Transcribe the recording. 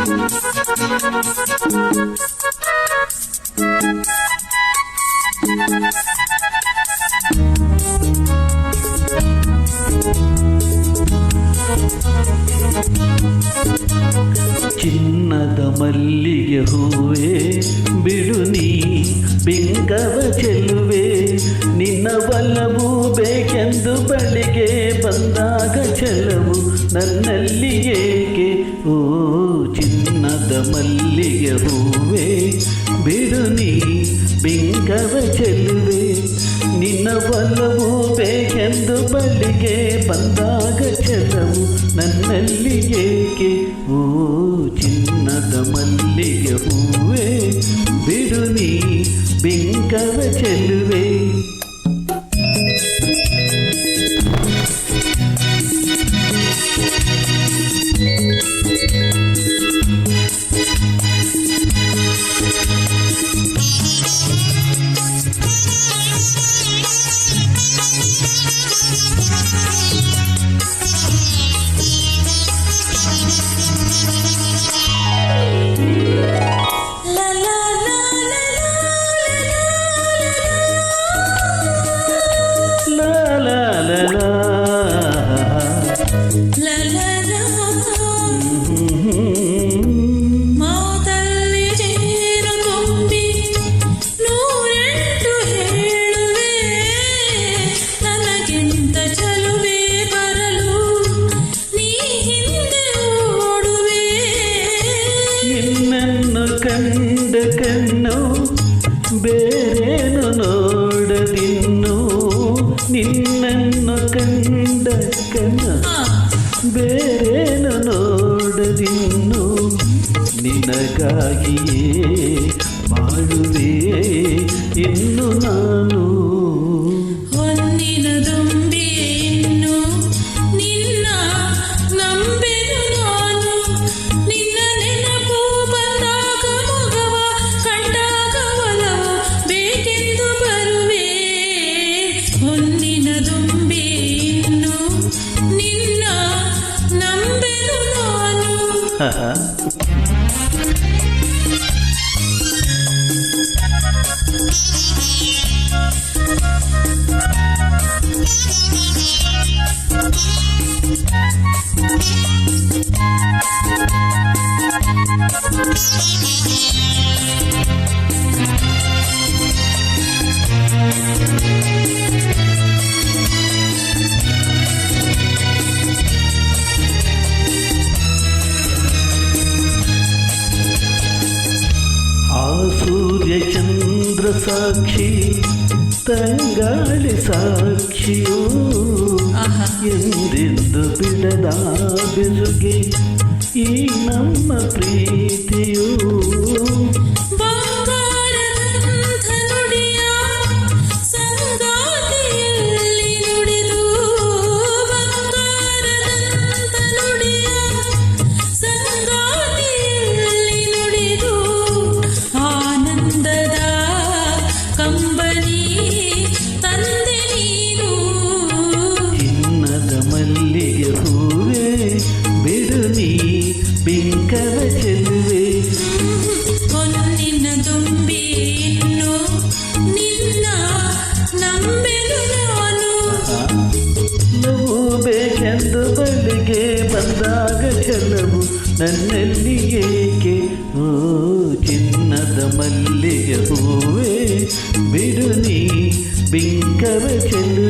ಚಿನ್ನದ ಮಲ್ಲಿಗೆ ಹೂವೇ ಬಿಡು ನೀ ಬಿಂಕವ ಚೆಲುವೆ, ನಿನ್ನ ಬಲವು ಬೇಕೆಂದು ಬಳಿಗೆ ಬಂದಾಗ ಛಲವು ನನ್ನಲ್ಲಿ ಏಕೆ? ಓ ಚಿನ್ನದ ಮಲ್ಲಿಗೆ ಹೂವೇ ಬಿಡು ನೀ ಬಿಂಕವ ಚೆಲುವೆ, ನಿನ್ನ ಬಲವು ಬೇಕೆಂದು ಬಳಿಗೆ ಬಂದಾಗ ಛಲವು ನನ್ನಲ್ಲಿ ಏಕೆ? ಓ ಚಿನ್ನದ ಮಲ್ಲಿಗೆ ಹೂವೇ ಬಿಡು ನೀ ಬಿಂಕವ ಚೆಲುವೆ. ಮಾತಲ್ಲಿ ಜೇನು ತುಂಬಿ ನೂರೆಂಟು ಹೇಳುವೆ, ನನಗಿಂತ ಚಲುವೆ ಬರಲು ನೀ ಹಿಂದೆ ಓಡುವೆ. ನಿನ್ನನ್ನು ಕಂಡ ಕಣ್ಣು ಬೇರೇನು ನೋಡದಿನ್ನು, ನಿನ್ನನ್ನು ಕಂಡ ಕಣ್ಣು ಬೇರೇನು ನೋಡದಿನ್ನು, ನಿನಗಾಗಿಯೇ ಮಾಡುವೆ ಇನ್ನು ನಾನು. ಹೊನ್ನಿನ ದುಂಬಿ ಇನ್ನು ನಿನ್ನ ನಂಬೆನು ನಾನು, ನಿನ್ನ ನೆನಪು ಬಂದಾಗ ಮುಗವ ಕಂಡಾಗ ಒಲವ ಬೇಕೆಂದು ಬರುವೆ. ಹೊನ್ನಿನ ದುಂಬಿ ಇನ್ನು ನಿನ್ನ ನಂಬೆನು ನಾನು. ಆ ಸೂರ್ಯ ಚಂದ್ರ ಸಾಕ್ಷಿ ತಂಗಾಳಿ ಸಾಕ್ಷಿಯೋ, ಎಂದೆಂದು ಬಿಡದ ಬೆಸುಗೆ ಈ ನಮ್ಮ ಪ್ರೀತಿಯೋ. ಬಂಗಾರದಂಥ ನುಡಿಯ ಸಂಗಾತಿಯಲ್ಲಿ ನುಡಿದು, ಬಂಗಾರದಂಥ ನುಡಿಯ ಸಂಗಾತಿಯಲ್ಲಿ ನುಡಿದು, ಆನಂದದ ಕಂಬನಿ ತಂದೆ ನೀನು. ಚಿನ್ನದ ಮಲ್ಲಿಗೆ ಹೂವೇ ಬಿಡು ನೀ ಬಿಂಕವ ಚೆಲುವೆ, ಹೊನ್ನಿನ ದುಂಬಿ ಇನ್ನು ನಿನ್ನ ನಂಬೆನು ನಾನು. ನೋವು ಬೇಕೆಂದು ಬಳಿಗೆ ಬಂದಾಗ ಛಲವು ನನ್ನಲ್ಲಿ ಏಕೆ? ಓ ಚಿನ್ನದ ಮಲ್ಲಿಗೆ ಹೂವೇ ಬಿಡು ನೀ ಬಿಂಕವ ಚೆಲುವೆ.